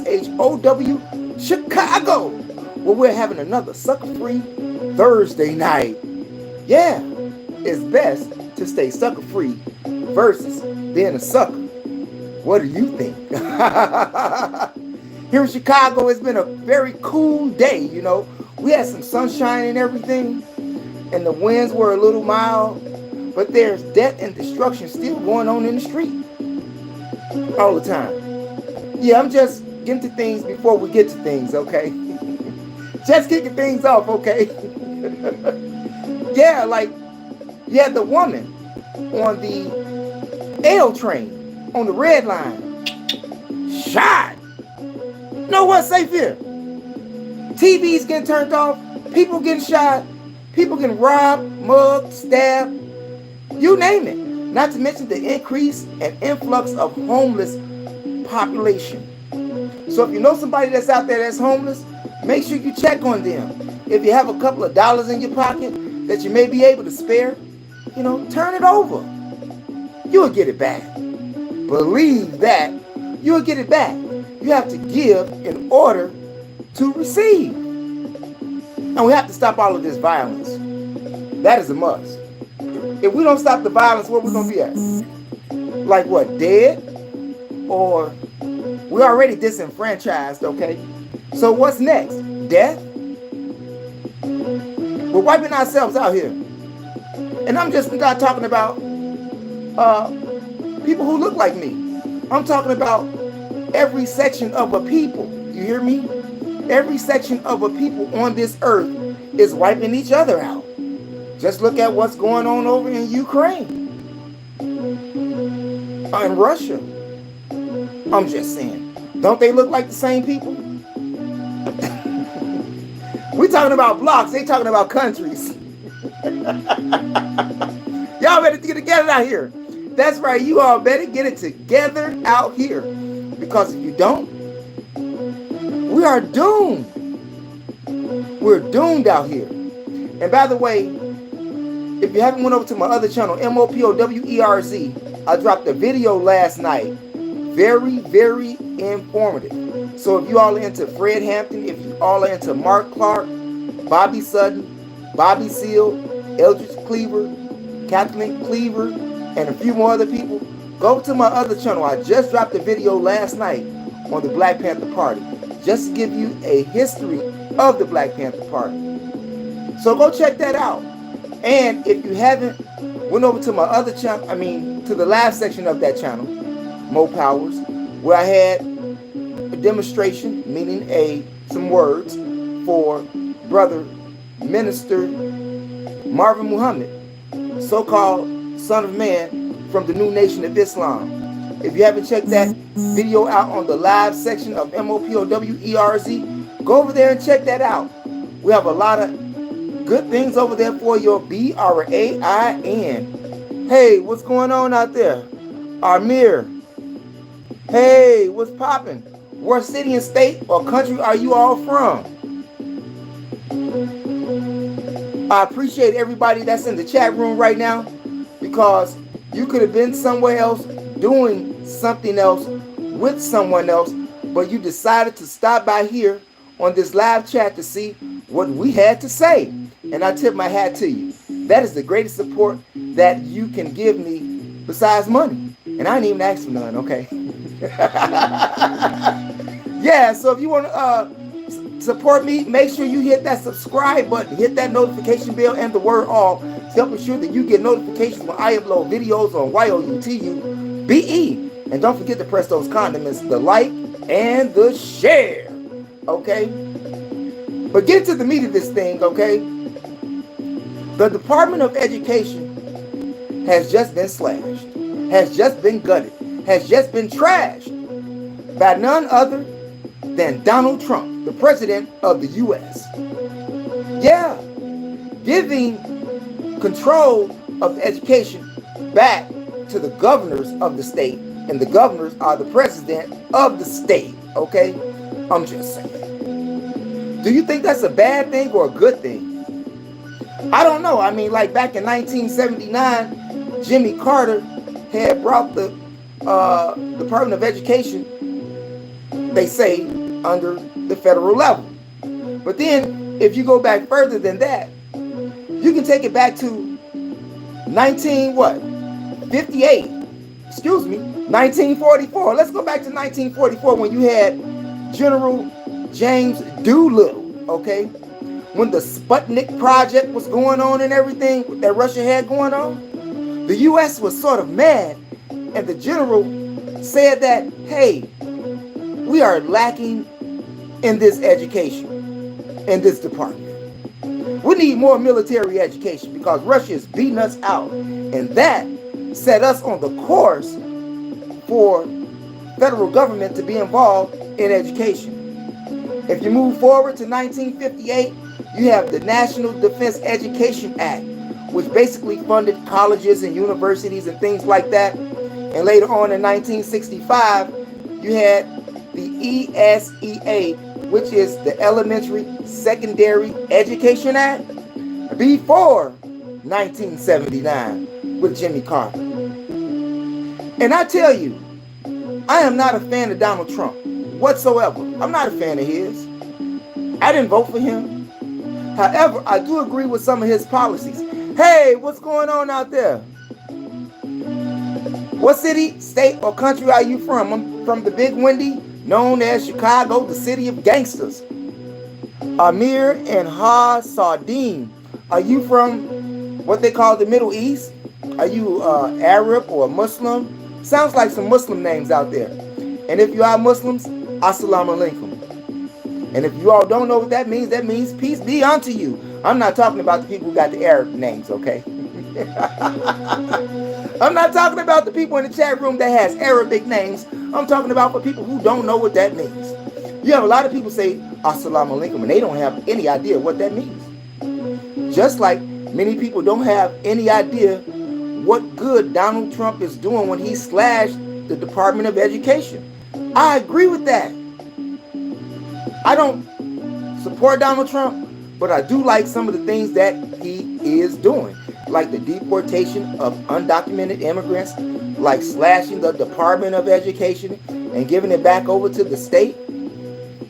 THEMOSHOW Chicago, where we're having another sucker-free Thursday night. Yeah, it's best to stay sucker-free versus being a sucker. What do you think? Here in Chicago, it's been a very cool day, you know. We had some sunshine and everything, and the winds were a little mild, but there's death and destruction still going on in the street all the time. Yeah, I'm just getting to things before we get to things, okay? Just kicking things off, okay? Yeah, like you had the woman on the L train on the red line shot. No one's safe here. TVs getting turned off, people getting shot, people getting robbed, mugged, stabbed, you name it. Not to mention the increase and influx of homeless population. So if you know somebody that's out there that's homeless, make sure you check on them. If you have a couple of dollars in your pocket that you may be able to spare, you know, turn it over. You'll get it back. Believe that you'll get it back. You have to give in order to receive. And we have to stop all of this violence. That is a must. If we don't stop the violence, where we going to be at? Like what, dead? Or we're already disenfranchised, okay? So what's next? Death? We're wiping ourselves out here. And I'm just not talking about people who look like me. I'm talking about every section of a people. You hear me? Every section of a people on this earth is wiping each other out. Just look at what's going on over in Ukraine and Russia. I'm just saying. Don't they look like the same people? We talking about blocks. They talking about countries. Y'all better get it together out here. That's right. You all better get it together out here. Because if you don't, we are doomed. We're doomed out here. And by the way, if you haven't went over to my other channel, MOPOWERZ, I dropped a video last night. Very, very informative. So if you all are into Fred Hampton, if you all are into Mark Clark, Bobby Sutton, Bobby Seale, Eldridge Cleaver, Kathleen Cleaver, and a few more other people, go to my other channel. I just dropped a video last night on the Black Panther Party, just to give you a history of the Black Panther Party. So go check that out. And if you haven't went over to my other channel, to the live section of that channel, Mo Powers, where I had a demonstration, meaning some words for Brother Minister Marvin Muhammad, so-called Son of Man from the New Nation of Islam. If you haven't checked that video out on the live section of MOPOWERZ, go over there and check that out. We have a lot of good things over there for your BRAIN. Hey, what's going on out there? Amir. Hey, what's popping? What city and state or country are you all from? I appreciate everybody that's in the chat room right now, because you could have been somewhere else doing something else with someone else, but you decided to stop by here on this live chat to see what we had to say. And I tip my hat to you. That is the greatest support that you can give me besides money. And I didn't even ask for none, okay? Yeah, so if you want to support me, make sure you hit that subscribe button, hit that notification bell and the word all to help ensure that you get notifications when I upload videos on YOUTUBE. And don't forget to press those condiments, the like and the share, okay? But get to the meat of this thing, okay? The Department of Education has just been slashed, has just been gutted, has just been trashed by none other than Donald Trump, the president of the U.S. Yeah, giving control of education back to the governors of the state, and the governors are the president of the state, okay? I'm just saying. Do you think that's a bad thing or a good thing? I don't know. Like back in 1979, Jimmy Carter had brought the Department of Education they say, under the federal level. But then, if you go back further than that, you can take it back to 1944. Let's go back to 1944 when you had General James Doolittle, okay? When the Sputnik project was going on and everything that Russia had going on, the U.S. was sort of mad, and the general said that, hey, we are lacking in this education, in this department. We need more military education because Russia is beating us out. And that set us on the course for federal government to be involved in education. If you move forward to 1958, you have the National Defense Education Act, which basically funded colleges and universities and things like that. And later on in 1965, you had the ESEA, which is the Elementary Secondary Education Act, before 1979 with Jimmy Carter. And I tell you, I am not a fan of Donald Trump whatsoever. I'm not a fan of his. I didn't vote for him. However, I do agree with some of his policies. Hey, what's going on out there? What city, state, or country are you from? I'm from the Big Windy, known as Chicago, the city of gangsters. Amir and Ha Sardine, are you from what they call the Middle East? Are you Arab or Muslim? Sounds like some Muslim names out there. And if you are Muslims, Assalamu alaikum. And if you all don't know what that means peace be unto you. I'm not talking about the people who got the Arab names, okay? I'm not talking about the people in the chat room that has Arabic names. I'm talking about for people who don't know what that means. You have a lot of people say Assalamu alaikum and they don't have any idea what that means. Just like many people don't have any idea what good Donald Trump is doing when he slashed the Department of Education. I agree with that. I don't support Donald Trump, but I do like some of the things that he is doing, like the deportation of undocumented immigrants, like slashing the Department of Education and giving it back over to the state.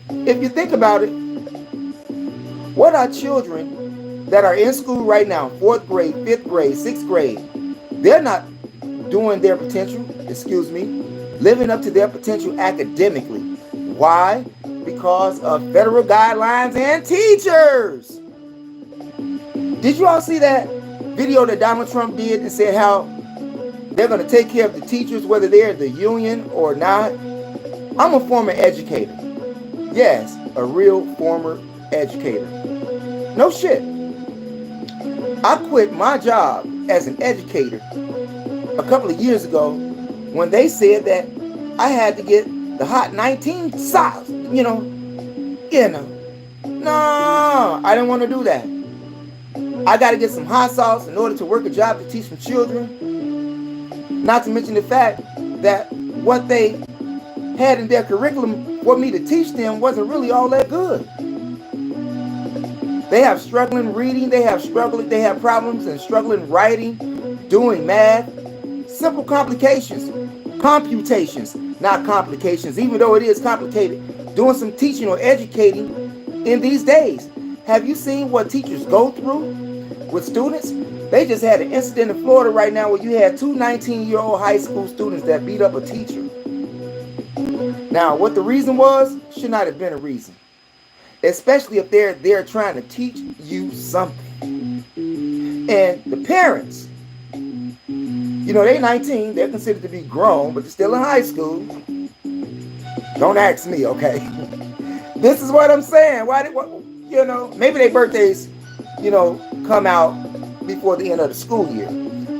If you think about it, what are children that are in school right now, 4th grade, 5th grade, 6th grade, they're not doing their potential, living up to their potential academically. Why? Because of federal guidelines and teachers. Did you all see that video that Donald Trump did and said how they're going to take care of the teachers, whether they're the union or not? I'm a former educator. Yes, a real former educator. No shit. I quit my job as an educator a couple of years ago when they said that I had to get the hot 19 sauce, No, I didn't want to do that. I got to get some hot sauce in order to work a job to teach some children. Not to mention the fact that what they had in their curriculum for me to teach them wasn't really all that good. They have struggling reading, they have problems and struggling writing, doing math, simple computations, not complications, even though it is complicated, doing some teaching or educating in these days. Have you seen what teachers go through with students? They just had an incident in Florida right now where you had two 19-year-old high school students that beat up a teacher. Now, what the reason was should not have been a reason, especially if they're trying to teach you something. And the parents, they're 19, they're considered to be grown, but they're still in high school. Don't ask me, okay? This is what I'm saying. Maybe their birthdays, come out before the end of the school year.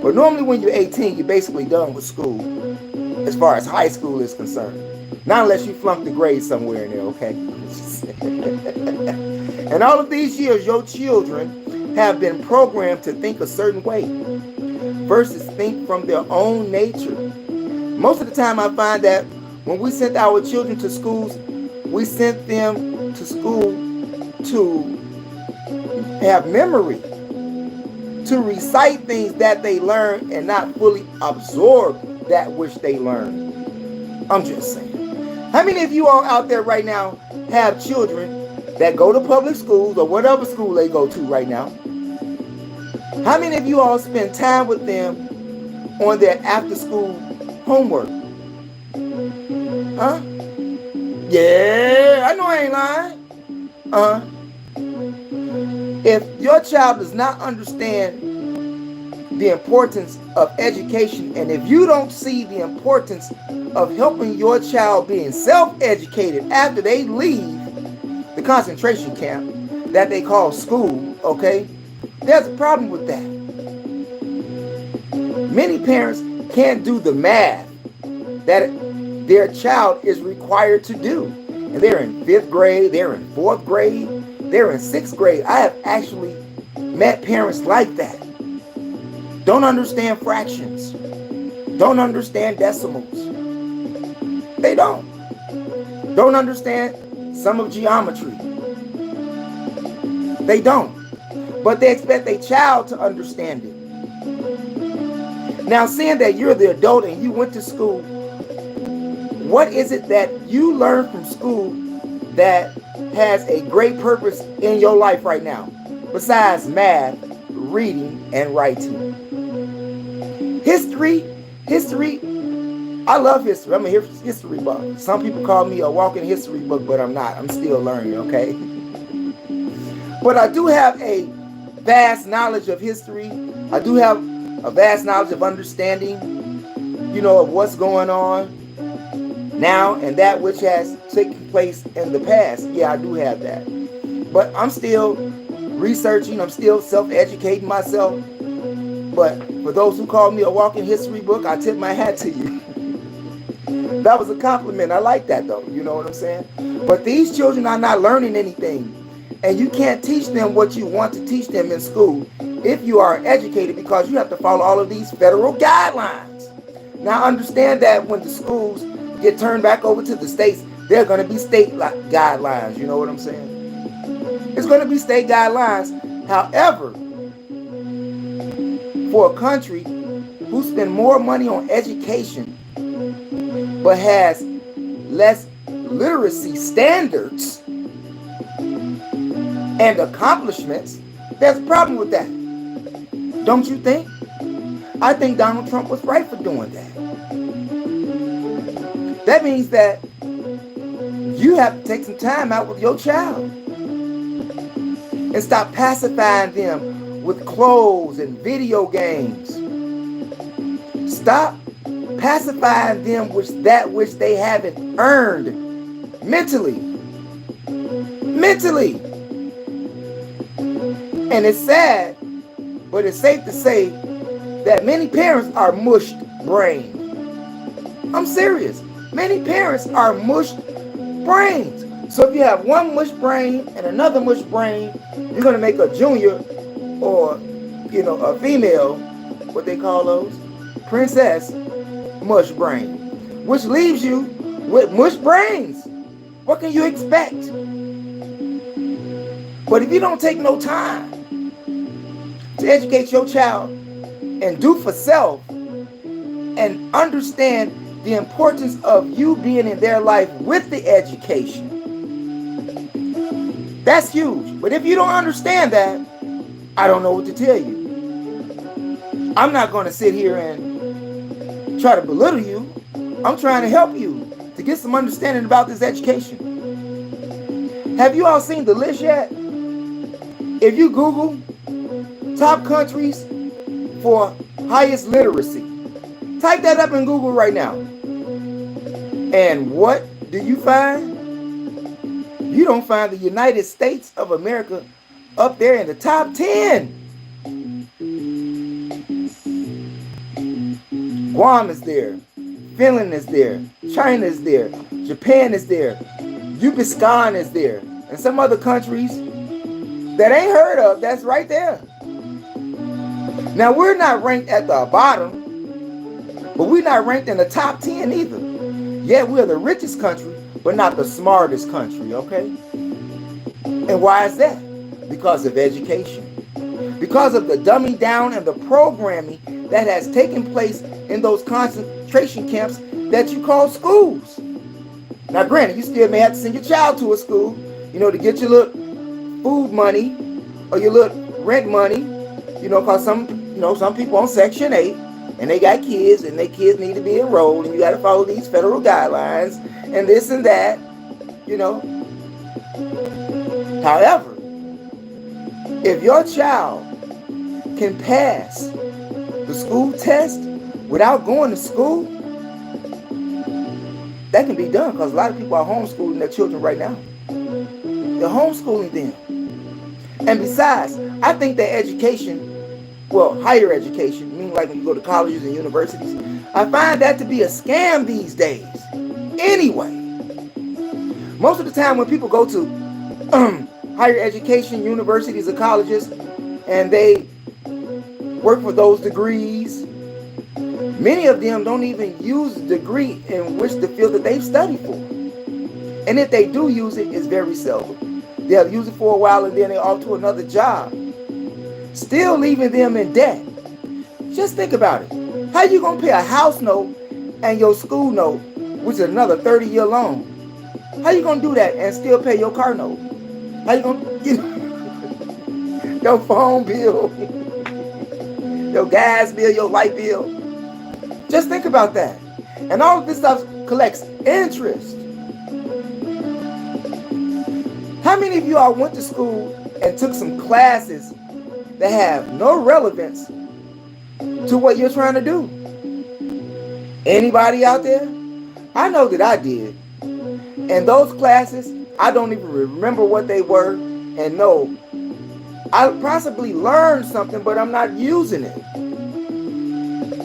But normally when you're 18, you're basically done with school as far as high school is concerned. Not unless you flunk the grade somewhere in there, okay? And all of these years, your children have been programmed to think a certain way versus think from their own nature. Most of the time I find that when we sent our children to schools, we sent them to school to have memory, to recite things that they learn and not fully absorb that which they learn. I'm just saying. How many of you all out there right now have children that go to public schools or whatever school they go to right now? How many of you all spend time with them on their after school homework? Huh? Yeah, I know I ain't lying. If your child does not understand the importance of education, and if you don't see the importance of helping your child being self-educated after they leave the concentration camp that they call school, okay, there's a problem with that. Many parents can't do the math that their child is required to do. And they're in 5th grade, they're in 4th grade, they're in 6th grade. I have actually met parents like that. Don't understand fractions. Don't understand decimals. They don't. Don't understand some of geometry. They don't. But they expect their child to understand it. Now, seeing that you're the adult and you went to school, what is it that you learned from school that has a great purpose in your life right now, besides math, reading, and writing? History, I love history. I'm a history buff. Some people call me a walking history book, but I'm not. I'm still learning, okay? But I do have a vast knowledge of history. I do have a vast knowledge of understanding, of what's going on now and that which has taken place in the past. Yeah, I do have that. But I'm still researching. I'm still self-educating myself. But for those who call me a walking history book, I tip my hat to you. That was a compliment. I like that, though. You know what I'm saying? But these children are not learning anything. And you can't teach them what you want to teach them in school if you are educated, because you have to follow all of these federal guidelines. Now, understand that when the schools get turned back over to the states, they're going to be state guidelines. You know what I'm saying? It's going to be state guidelines. However, for a country who spend more money on education but has less literacy standards and accomplishments, there's a problem with that. Don't you think? I think Donald Trump was right for doing that. That means that you have to take some time out with your child and stop pacifying them with clothes and video games. Stop pacifying them with that which they haven't earned mentally. And it's sad, but it's safe to say that many parents are mushed brains. I'm serious. Many parents are mushed brains. So if you have one mush brain and another mush brain, you're going to make a junior or, a female, what they call those, princess mush brain, which leaves you with mush brains. What can you expect? But if you don't take no time to educate your child and do for self and understand the importance of you being in their life with the education, that's huge. But if you don't understand that, I don't know what to tell you. I'm not going to sit here and try to belittle you. I'm trying to help you to get some understanding about this education. Have you all seen the list yet? If you Google top countries for highest literacy, type that up in Google right now. And what do you find? You don't find the United States of America up there in the top 10. Guam is there. Finland is there. China is there. Japan is there. Uzbekistan is there. And some other countries that ain't heard of, that's right there. Now, we're not ranked at the bottom, but we're not ranked in the top 10 either. Yeah, we're the richest country, but not the smartest country, okay? And why is that? Because of education. Because of the dumbing down and the programming that has taken place in those concentration camps that you call schools. Now, granted, you still may have to send your child to a school, to get your little food money or your little rent money, because some people on Section 8 and they got kids and their kids need to be enrolled and you got to follow these federal guidelines and this and that, However, if your child can pass the school test without going to school, that can be done because a lot of people are homeschooling their children right now. They're homeschooling them. And besides, I think that education, higher education, meaning like when you go to colleges and universities, I find that to be a scam these days. Anyway, most of the time when people go to higher education, universities or colleges, and they work for those degrees, many of them don't even use the degree in which the field that they've studied for. And if they do use it, it's very seldom. They'll use it for a while and then they're off to another job, still leaving them in debt. Just think about it. How you going to pay a house note and your school note, which is another 30-year loan? How you going to do that and still pay your car note? How you going to, your phone bill, your gas bill, your light bill? Just think about that. And all of this stuff collects interest. How many of you all went to school and took some classes that have no relevance to what you're trying to do? Anybody out there? I know that I did. And those classes, I don't even remember what they were. And no, I possibly learned something, but I'm not using it.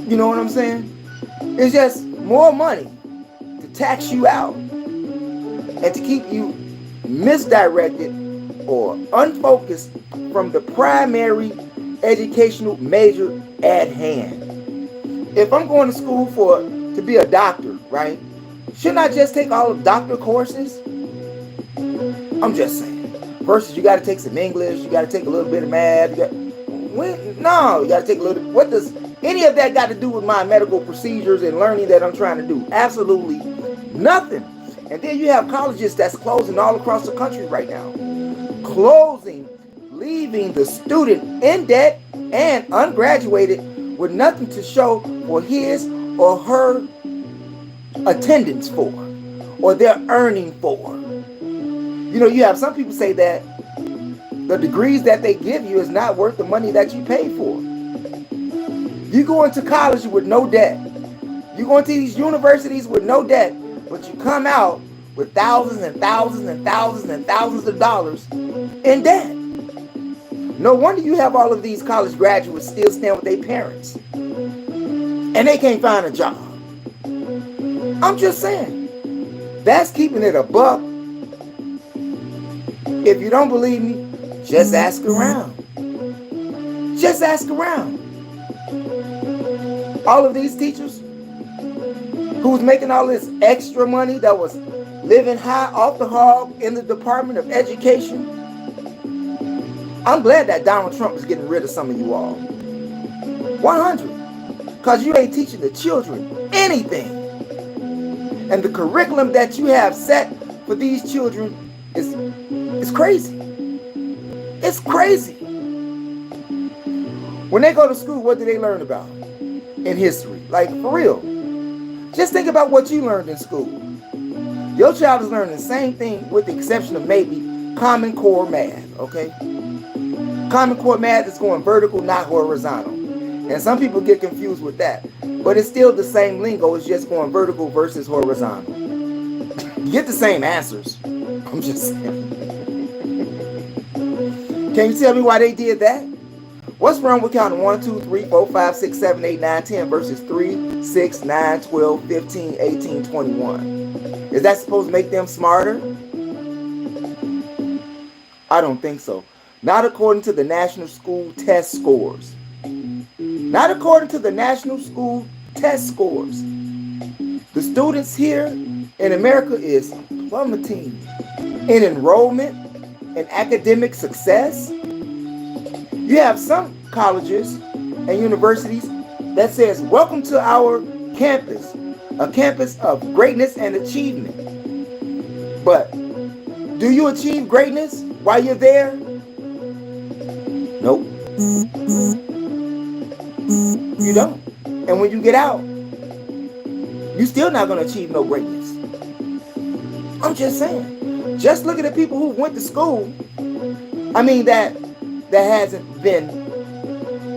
You know what I'm saying? It's just more money to tax you out and to keep you misdirected or unfocused from the primary educational major at hand. If I'm going to school to be a doctor, right? Shouldn't I just take all of doctor courses? I'm just saying. Versus you got to take some English, you got to take a little bit of math. You got to take a little. What does any of that got to do with my medical procedures and learning that I'm trying to do? Absolutely nothing. And then you have colleges that's closing all across the country right now. Closing, leaving the student in debt and ungraduated with nothing to show for his or her attendance for, or their earning for. You have some people say that the degrees that they give you is not worth the money that you pay for. You go into college with no debt. You go into these universities with no debt, but you come out with thousands and thousands and thousands and thousands of dollars in debt. No wonder you have all of these college graduates still staying with their parents. And they can't find a job. I'm just saying. That's keeping it a buck. If you don't believe me, just ask around. Just ask around. All of these teachers who was making all this extra money that was living high off the hog in the Department of Education. I'm glad that Donald Trump is getting rid of some of you all. 100. Because you ain't teaching the children anything. And the curriculum that you have set for these children is crazy. It's crazy. When they go to school, what do they learn about in history? Like, for real. Just think about what you learned in school. Your child is learning the same thing with the exception of maybe Common Core math, okay? Common Core math is going vertical, not horizontal. And some people get confused with that. But it's still the same lingo. It's just going vertical versus horizontal. You get the same answers. I'm just saying. Can you tell me why they did that? What's wrong with counting 1, 2, 3, 4, 5, 6, 7, 8, 9, 10 versus 3, 6, 9, 12, 15, 18, 21? Is that supposed to make them smarter? I don't think so. Not according to the National School Test Scores. Not according to the National School Test Scores. The students here in America is plummeting in enrollment and academic success. You have some colleges and universities that says, welcome to our campus, a campus of greatness and achievement. But do you achieve greatness while you're there? Nope, you don't. And when you get out, you're still not going to achieve no greatness. I'm just saying. Just look at the people who went to school. I mean, that hasn't been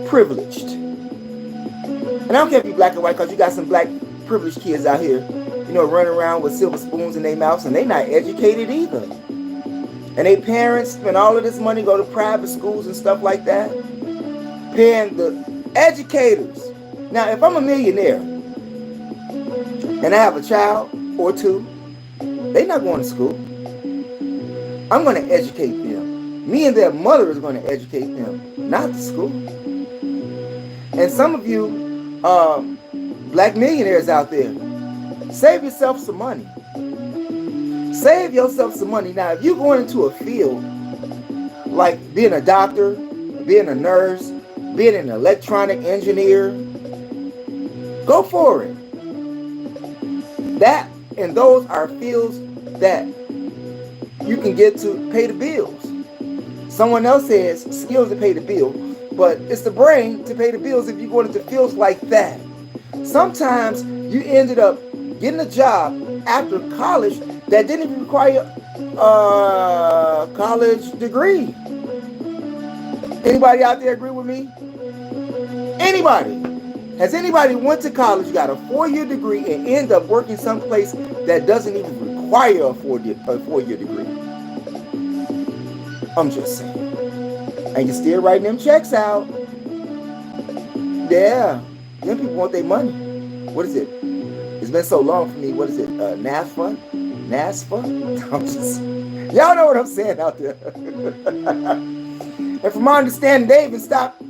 privileged. And I don't care if you're black or white, because you got some black privileged kids out here, running around with silver spoons in their mouths, and they not educated either. And their parents spend all of this money, go to private schools and stuff like that, paying the educators. Now, if I'm a millionaire and I have a child or two, they're not going to school. I'm going to educate them. Me and their mother is going to educate them, not the school. And some of you black millionaires out there, save yourself some money. Save yourself some money. Now, if you're going into a field like being a doctor, being a nurse, being an electronic engineer, go for it. That and those are fields that you can get to pay the bills. Someone else says skills to pay the bill, but it's the brain to pay the bills if you go into fields like that. Sometimes you ended up getting a job after college that didn't even require a college degree. Anybody out there agree with me? Anybody? Has anybody went to college, got a 4-year degree, and end up working someplace that doesn't even require a 4-year degree? I'm just saying. And you're still writing them checks out. Yeah. Them people want their money. What is it? It's been so long for me. What is it? NASFA? I'm just... Y'all know what I'm saying out there. And from my understanding, they even stopped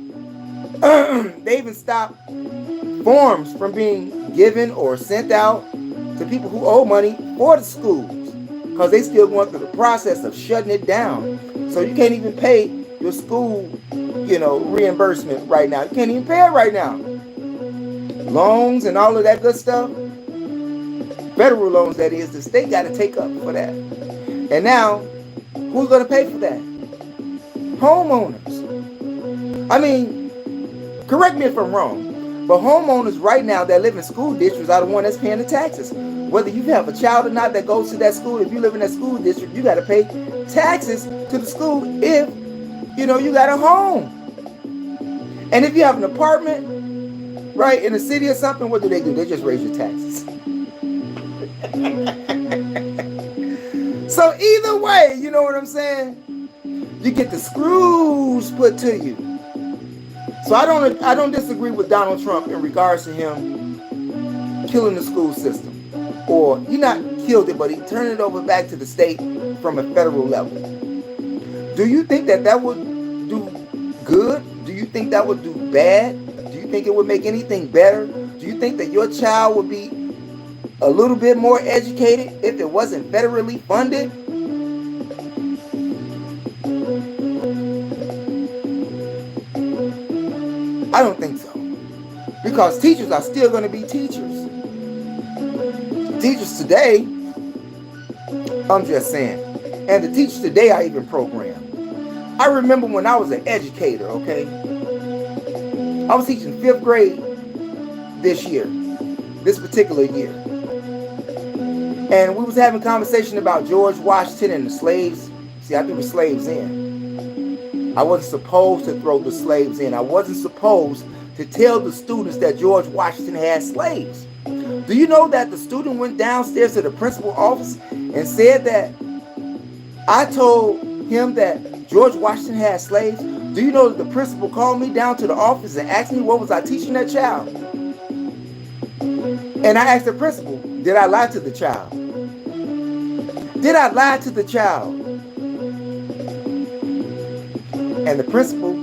forms from being given or sent out to people who owe money for the schools, because they still going through the process of shutting it down. So you can't even pay your school, reimbursement right now. You can't even pay it right now. Loans and all of that good stuff, federal loans that is, the state got to take up for that. And now, who's going to pay for that? Homeowners. I mean, correct me if I'm wrong, but homeowners right now that live in school districts are the one that's paying the taxes. Whether you have a child or not that goes to that school, if you live in that school district, you got to pay taxes to the school if, you got a home. And if you have an apartment, right, in a city or something, what do? They just raise your taxes. So either way, you know what I'm saying? You get the screws put to you. So I don't disagree with Donald Trump in regards to him killing the school system. Or he not killed it, but he turned it over back to the state from a federal level. Do you think that would do good? Do you think that would do bad? Do you think it would make anything better? Do you think that your child would be a little bit more educated if it wasn't federally funded? I don't think so. Because teachers are still going to be teachers. Teachers today, I'm just saying, and the teachers today are even programmed. I remember when I was an educator, okay? I was teaching 5th grade this particular year. And we was having a conversation about George Washington and the slaves. See, I threw the slaves in. I wasn't supposed to throw the slaves in. I wasn't supposed to tell the students that George Washington had slaves. Do you know that the student went downstairs to the principal's office and said that I told him that George Washington had slaves? Do you know that the principal called me down to the office and asked me what was I teaching that child? And I asked the principal, did I lie to the child? Did I lie to the child? And the principal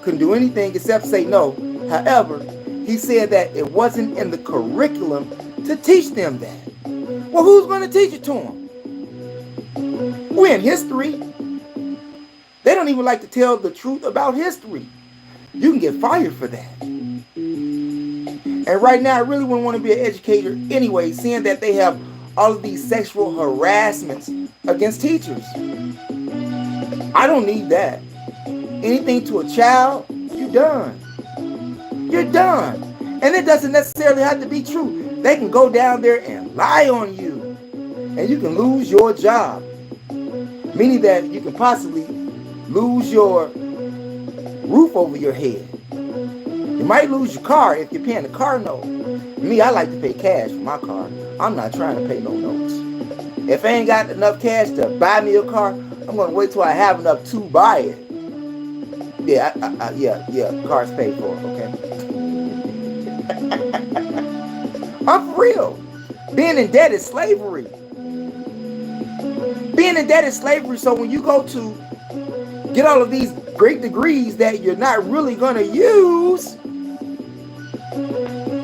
couldn't do anything except say no. However, he said that it wasn't in the curriculum to teach them that. Well, who's going to teach it to them? We're in history. They don't even like to tell the truth about history. You can get fired for that. And right now, I really wouldn't want to be an educator anyway, seeing that they have all of these sexual harassments against teachers. I don't need that. Anything to a child, you're done. You're done. And it doesn't necessarily have to be true. They can go down there and lie on you, and you can lose your job. Meaning that you can possibly lose your roof over your head. You might lose your car if you're paying a car note. Me, I like to pay cash for my car. I'm not trying to pay no notes. If I ain't got enough cash to buy me a car, I'm going to wait till I have enough to buy it. Yeah, car's paid for, okay? I'm for real. Being in debt is slavery. Being in debt is slavery, so when you go to get all of these great degrees that you're not really going to use,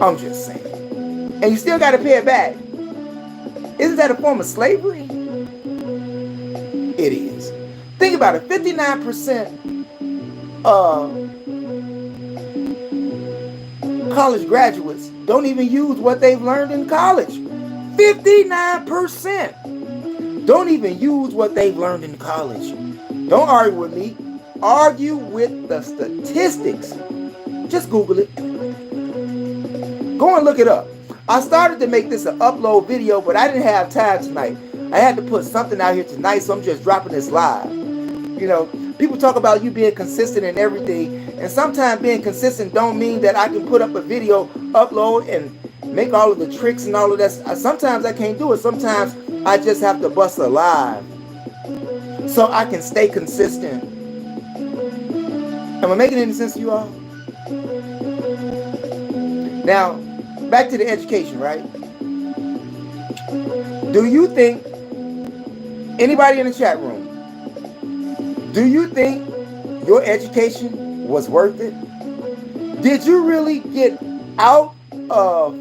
I'm just saying. And you still got to pay it back. Isn't that a form of slavery? It is. Think about it. 59% of college graduates don't even use what they've learned in college. 59% don't even use what they've learned in college. Don't argue with me. Argue with the statistics. Just Google it. Go and look it up. I started to make this an upload video, but I didn't have time tonight. I had to put something out here tonight, so I'm just dropping this live. You know, people talk about you being consistent in everything, and sometimes being consistent don't mean that I can put up a video, upload, and make all of the tricks and all of that. Sometimes I can't do it. Sometimes I just have to bust a live so I can stay consistent. Am I making any sense to you all? Now, back to the education, right? Do you think, anybody in the chat room, do you think your education was worth it? Did you really get out of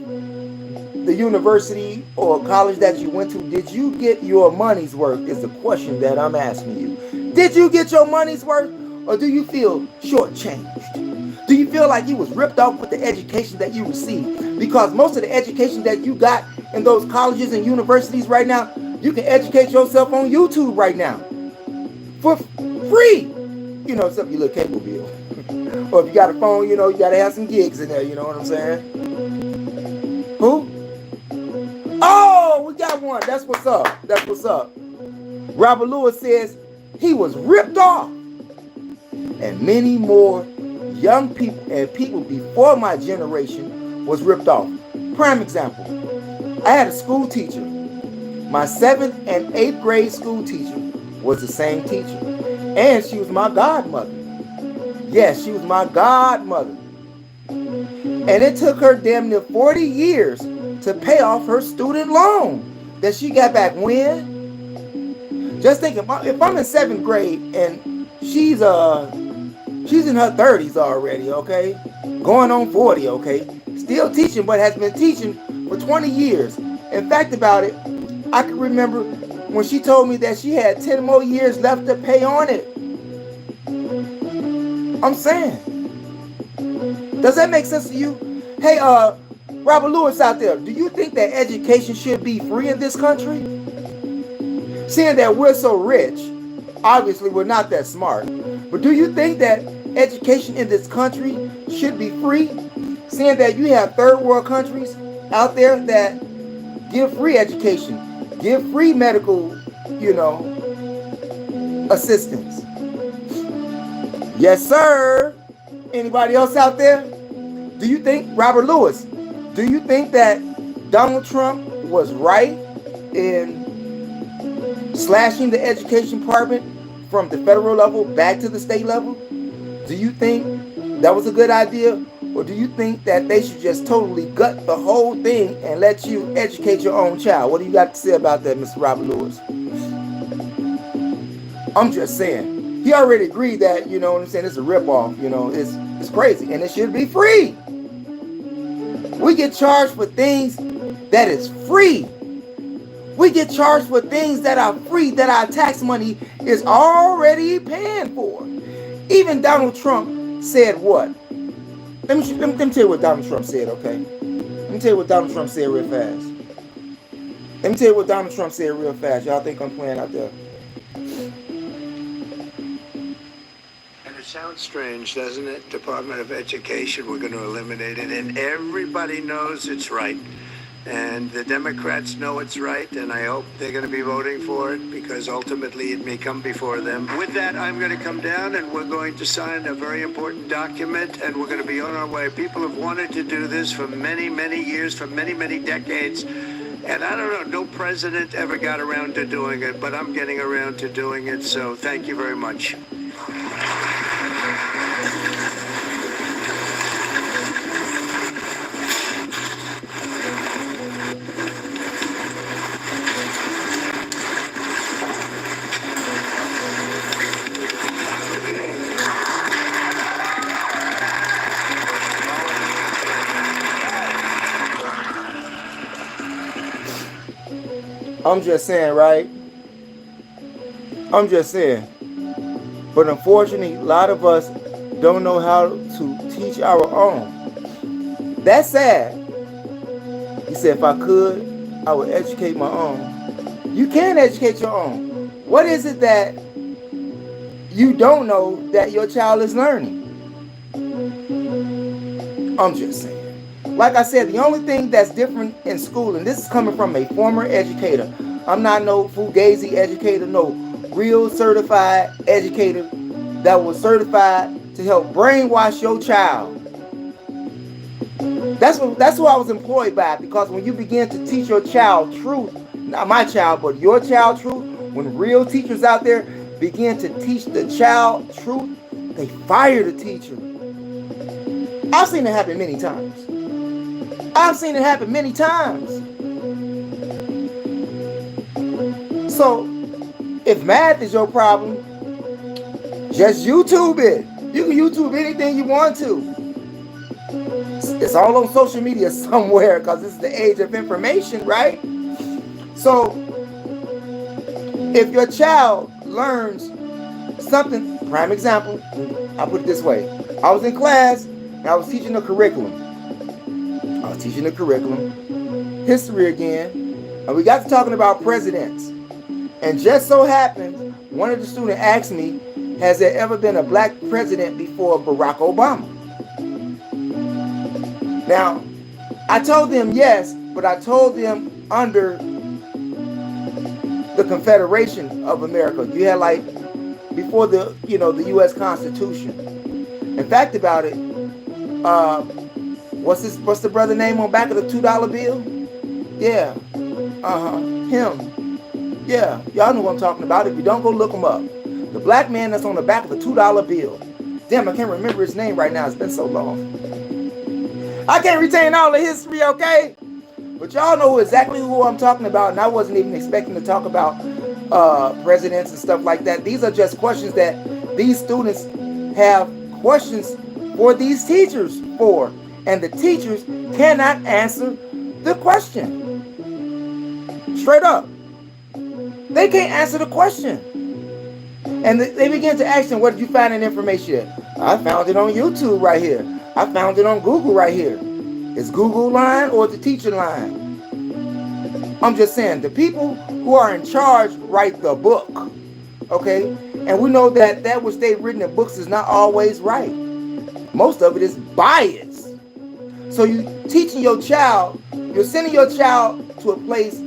the university or college that you went to? Did you get your money's worth is the question that I'm asking you. Did you get your money's worth, or do you feel shortchanged? Do you feel like you was ripped off with the education that you received? Because most of the education that you got in those colleges and universities right now, you can educate yourself on YouTube right now for free. You know, except you look cable bill. Or if you got a phone, you know, you got to have some gigs in there. You know what I'm saying? Who? Oh, we got one. That's what's up. That's what's up. Robert Lewis says he was ripped off. And many more young people and people before my generation was ripped off. Prime example. I had a school teacher. My 7th and 8th grade school teacher was the same teacher. And she was my godmother. Yes, she was my godmother. And it took her damn near 40 years to pay off her student loan that she got back when? Just think, if I'm in 7th grade and she's in her 30s already, okay? Going on 40, okay? Still teaching, but has been teaching for 20 years. In fact about it, I can remember when she told me that she had 10 more years left to pay on it. I'm saying. Does that make sense to you? Hey, Robert Lewis out there, do you think that education should be free in this country? Seeing that we're so rich, obviously we're not that smart. But do you think that education in this country should be free? Seeing that you have third world countries out there that give free education, give free medical, you know, assistance. Yes, sir. Anybody else out there? Do you think, Robert Lewis, do you think that Donald Trump was right in slashing the education department from the federal level back to the state level? Do you think that was a good idea? Or do you think that they should just totally gut the whole thing and let you educate your own child? What do you got to say about that, Mr. Robert Lewis? I'm just saying. He already agreed that, you know what I'm saying, it's a ripoff. You know, it's crazy. And it should be free. We get charged for things that is free. We get charged for things that are free, that our tax money is already paying for. Even Donald Trump said what? Let me tell you what Donald Trump said, okay? Let me tell you what Donald Trump said real fast. Let me tell you what Donald Trump said real fast. Y'all think I'm playing out there? And it sounds strange, doesn't it? Department of Education, we're going to eliminate it. And everybody knows it's right. And the Democrats know it's right. And I hope they're going to be voting for it because ultimately it may come before them. With that, I'm going to come down and we're going to sign a very important document. And we're going to be on our way. People have wanted to do this for many, many years, for many, many decades. And I don't know, no president ever got around to doing it, but I'm getting around to doing it. So thank you very much. I'm just saying, right? I'm just saying. But unfortunately, a lot of us don't know how to teach our own. That's sad. He said, if I could, I would educate my own. You can educate your own. What is it that you don't know that your child is learning? I'm just saying. Like I said, the only thing that's different in school, and this is coming from a former educator. I'm not no fugazi educator, no real certified educator that was certified to help brainwash your child. That's who I was employed by, because when you begin to teach your child truth, not my child, but your child truth, when real teachers out there begin to teach the child truth, they fire the teacher. I've seen it happen many times. I've seen it happen many times. So, if math is your problem, just YouTube it. You can YouTube anything you want to. It's all on social media somewhere because this is the age of information, right? So, if your child learns something, prime example, I'll put it this way. I was in class and I was teaching a curriculum. History again. And we got to talking about presidents. And just so happened, one of the students asked me, has there ever been a black president before Barack Obama? Now, I told them yes, but I told them under the Confederation of America. You had like before the the U.S. Constitution. In fact, about it, what's the brother name on back of the $2 bill? Yeah, him. Yeah, y'all know what I'm talking about. If you don't, go look him up. The black man that's on the back of the $2 bill. Damn, I can't remember his name right now. It's been so long. I can't retain all the history, okay? But y'all know exactly who I'm talking about, and I wasn't even expecting to talk about presidents and stuff like that. These are just questions that these students have questions for these teachers for, and the teachers cannot answer the question. Straight up. They can't answer the question. And they begin to ask them, where did you find that information? I found it on YouTube right here. I found it on Google right here. Is Google lying or the teacher lying? I'm just saying, the people who are in charge write the book. Okay? And we know that which they've written in books is not always right. Most of it is biased. So you teaching your child, you're sending your child to a place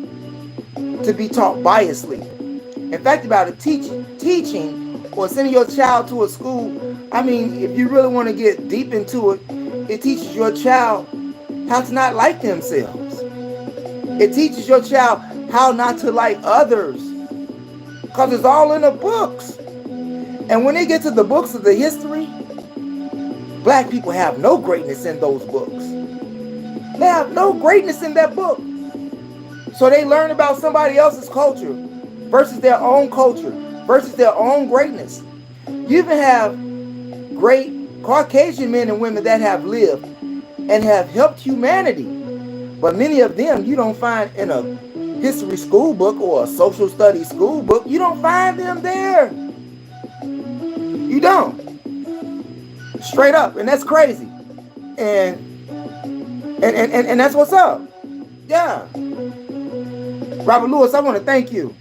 to be taught biasly. In fact, about it, teaching or sending your child to a school, I mean, if you really want to get deep into it, it teaches your child how to not like themselves. It teaches your child how not to like others, because it's all in the books. And when they get to the books of the history, black people have no greatness in those books. They have no greatness in that book. So they learn about somebody else's culture versus their own culture, versus their own greatness. You even have great Caucasian men and women that have lived and have helped humanity. But many of them you don't find in a history school book or a social studies school book. You don't find them there. You don't. Straight up. And that's crazy. And that's what's up. Yeah. Robert Lewis, I want to thank you.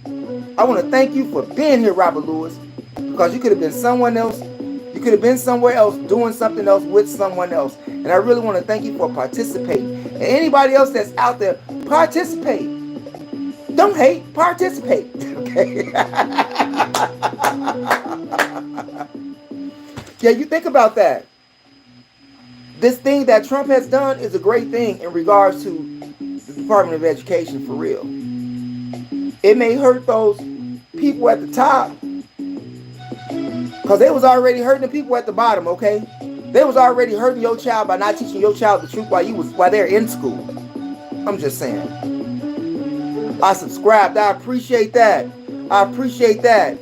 I want to thank you for being here, Robert Lewis, because you could have been someone else. You could have been somewhere else doing something else with someone else. And I really want to thank you for participating. And anybody else that's out there, participate. Don't hate, participate. Okay. Yeah, you think about that. This thing that Trump has done is a great thing in regards to the Department of Education, for real. It may hurt those people at the top, because they was already hurting the people at the bottom, okay? They was already hurting your child by not teaching your child the truth while they're in school. I'm just saying. I subscribed. I appreciate that. I appreciate that.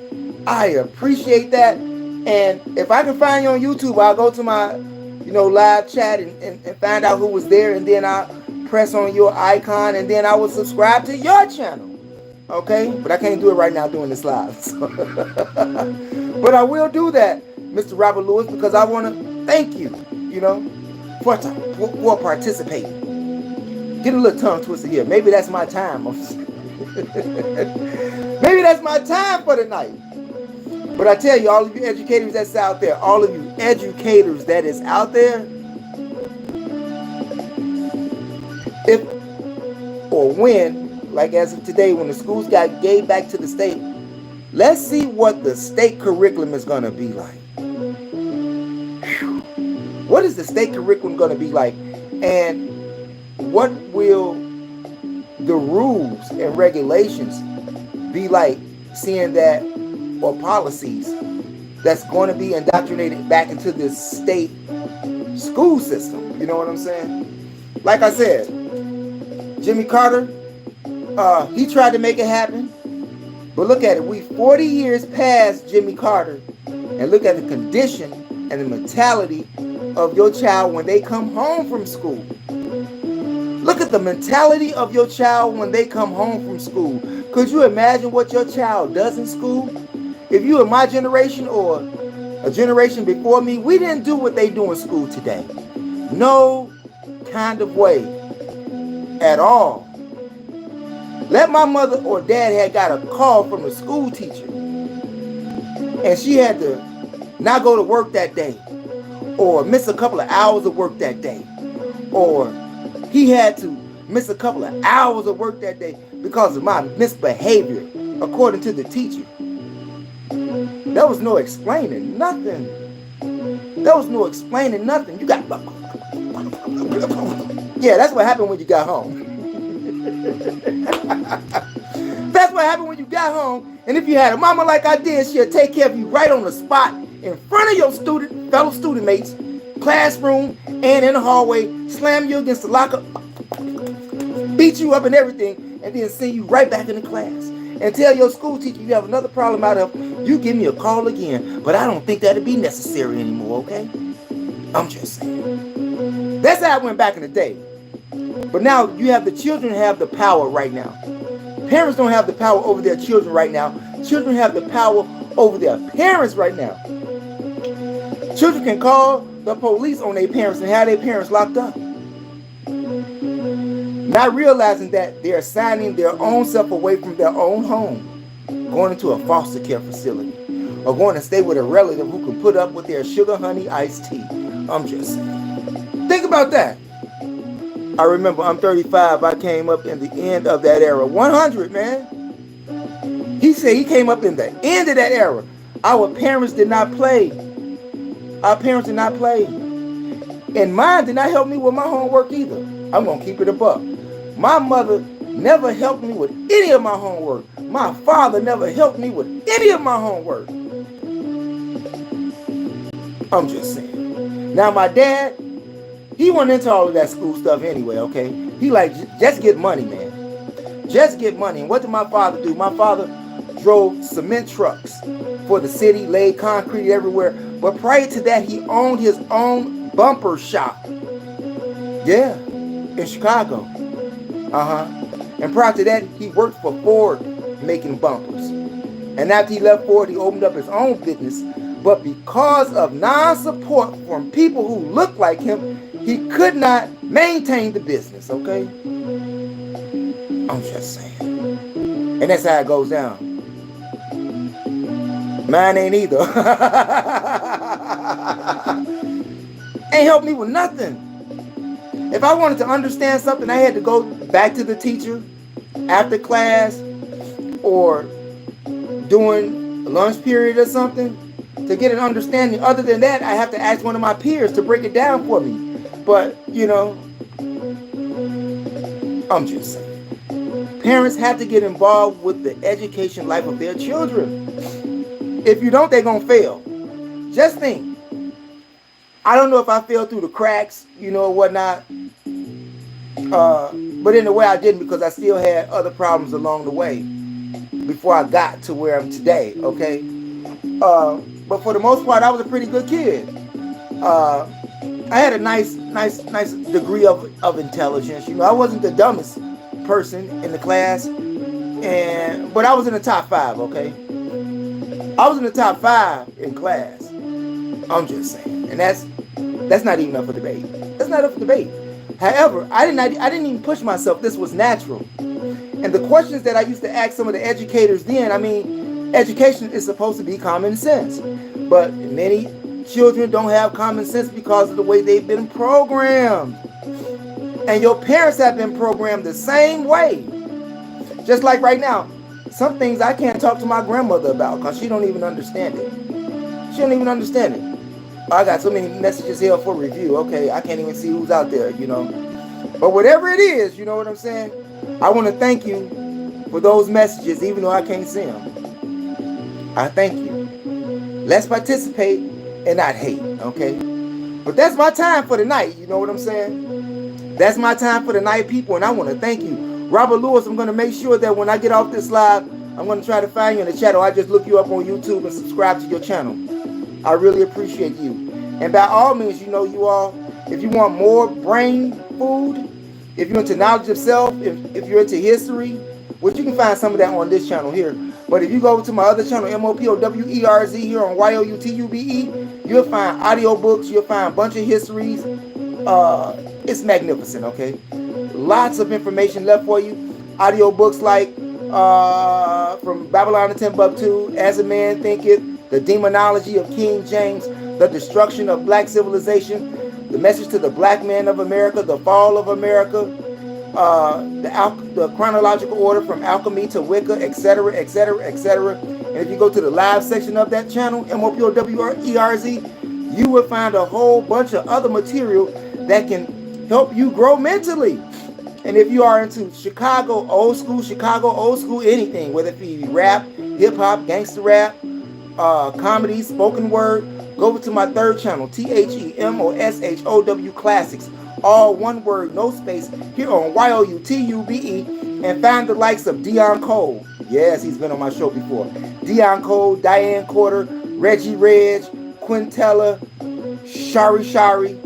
I appreciate that. And if I can find you on YouTube, I'll go to my, live chat and find out who was there, and then I'll press on your icon, and then I will subscribe to your channel. Okay? But I can't do it right now doing this live. So. But I will do that, Mr. Robert Lewis, because I want to thank you, for participating. Get a little tongue twisted here. Maybe that's my time. Maybe that's my time for the night. But I tell you, all of you educators that's out there, all of you educators that is out there, if or when, like as of today, when the schools gave back to the state, let's see what the state curriculum is going to be like. Whew. What is the state curriculum going to be like? And what will the rules and regulations be like, seeing that, or policies that's going to be indoctrinated back into this state school system? You know what I'm saying? Like I said, Jimmy Carter, he tried to make it happen. But look at it. We 40 years past Jimmy Carter, and look at the condition and the mentality of your child when they come home from school. Look at the mentality of your child when they come home from school. Could you imagine what your child does in school? If you were my generation or a generation before me, we didn't do what they do in school today. No kind of way at all. Let my mother or dad had got a call from the school teacher, and she had to not go to work that day, or miss a couple of hours of work that day, or he had to miss a couple of hours of work that day because of my misbehavior, according to the teacher. There was no explaining nothing. There was no explaining nothing. You got... Yeah, that's what happened when you got home. That's what happened when you got home. And if you had a mama like I did, she'll take care of you right on the spot, in front of your fellow student mates, classroom, and in the hallway, slam you against the locker, beat you up and everything, and then send you right back into class. And tell your school teacher you have another problem out of, you give me a call again, but I don't think that'd be necessary anymore, okay? I'm just saying. That's how it went back in the day. But now you have the children have the power right now. Parents don't have the power over their children right now. Children have the power over their parents right now. Children can call the police on their parents and have their parents locked up. Not realizing that they're signing their own self away from their own home, going into a foster care facility, or going to stay with a relative who can put up with their sugar honey iced tea. I'm just saying. Think about that. I remember, I'm 35. I came up in the end of that era. 100, man. He said he came up in the end of that era. Our parents did not play. Our parents did not play. And mine did not help me with my homework either. I'm going to keep it a buck. My mother never helped me with any of my homework. My father never helped me with any of my homework. I'm just saying. Now my dad, he went into all of that school stuff anyway, okay? He like, just get money, man. Just get money. And what did my father do? My father drove cement trucks for the city, laid concrete everywhere. But prior to that, he owned his own bumper shop. Yeah, in Chicago. And prior to that, he worked for Ford making bumpers. And after he left Ford, he opened up his own business. But because of non-support from people who looked like him, he could not maintain the business, okay? I'm just saying. And that's how it goes down. Mine ain't either. Ain't helped me with nothing. If I wanted to understand something, I had to go back to the teacher after class or during lunch period or something to get an understanding. Other than that, I have to ask one of my peers to break it down for me. But, you know, I'm just saying. Parents have to get involved with the education life of their children. If you don't, they're going to fail. Just think. I don't know if I fell through the cracks, you know, whatnot. But in a way I didn't, because I still had other problems along the way before I got to where I'm today, okay? But for the most part, I was a pretty good kid. I had a nice degree of intelligence. You know, I wasn't the dumbest person in the class, but I was in the top 5, okay? I was in the top 5 in class. I'm just saying, and that's not even up for debate. That's not up for debate. However, I didn't even push myself. This was natural. And the questions that I used to ask some of the educators then, I mean, education is supposed to be common sense, but many children don't have common sense because of the way they've been programmed. And your parents have been programmed the same way. Just like right now, some things I can't talk to my grandmother about because she don't even understand it. She don't even understand it. I got so many messages here for review. Okay, I can't even see who's out there, you know. But whatever it is, you know what I'm saying? I want to thank you for those messages, even though I can't see them. I thank you. Let's participate and not hate, okay? But that's my time for the night, you know what I'm saying? That's my time for the night, people, and I want to thank you. Robert Lewis, I'm going to make sure that when I get off this live, I'm going to try to find you in the chat, or I just look you up on YouTube and subscribe to your channel. I really appreciate you. And by all means, you know, you all, if you want more brain food, if you're into knowledge of self, if you're into history, which you can find some of that on this channel here. But if you go over to my other channel, MOPOWERZ, here on YOUTUBE, you'll find audiobooks, you'll find a bunch of histories. It's magnificent, okay? Lots of information left for you. Audiobooks like from Babylon to Timbuktu, As a Man Thinketh, The Demonology of King James, The Destruction of Black Civilization, The Message to the Black Man of America, The Fall of America, the chronological order from alchemy to Wicca, etc., etc., etc. And if you go to the live section of that channel, MOPOWERZ, you will find a whole bunch of other material that can help you grow mentally. And if you are into Chicago, old school, anything, whether it be rap, hip-hop, gangster rap, comedy, spoken word, go over to my third channel, THEMOSHOW Classics, all one word, no space, here on YOUTUBE, and find the likes of Dion Cole. Yes, he's been on my show before. Dion Cole, Diane Corder, Reggie Reg, Quintella, Shari,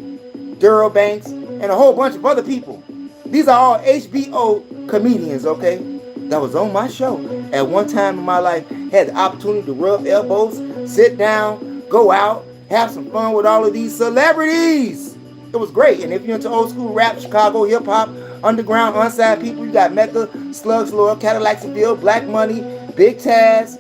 Durrell Banks, and a whole bunch of other people. These are all HBO comedians, okay? That was on my show at one time in my life. Had the opportunity to rub elbows, sit down, go out, have some fun with all of these celebrities. It was great. And if you're into old school rap, Chicago, hip hop, underground, unsigned people, you got Mecca, Slugs Lord, Cadillac Seville, Black Money, Big Taz,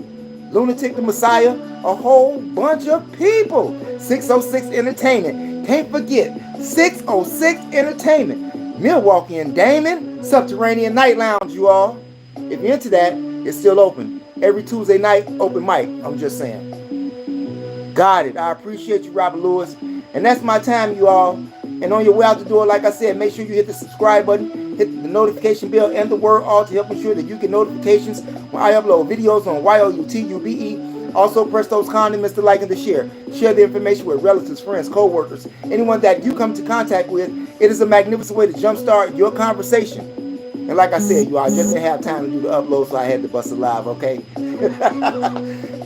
Lunatic the Messiah, a whole bunch of people. 606 Entertainment. Can't forget 606 Entertainment. Milwaukee and Damon, Subterranean Night Lounge, you all. If you're into that, it's still open. Every Tuesday night, open mic. I'm just saying. Got it. I appreciate you, Robert Lewis. And that's my time, you all. And on your way out the door, like I said, make sure you hit the subscribe button, hit the notification bell, and the word all to help ensure that you get notifications when I upload videos on YOUTUBE. Also, press those condiments to like and to share. Share the information with relatives, friends, co-workers, anyone that you come into contact with. It is a magnificent way to jumpstart your conversation. And like I said, you all, I just didn't have time to do the upload, so I had to bust it live, okay?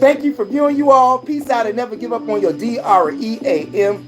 Thank you for viewing, you all. Peace out and never give up on your DREAMS.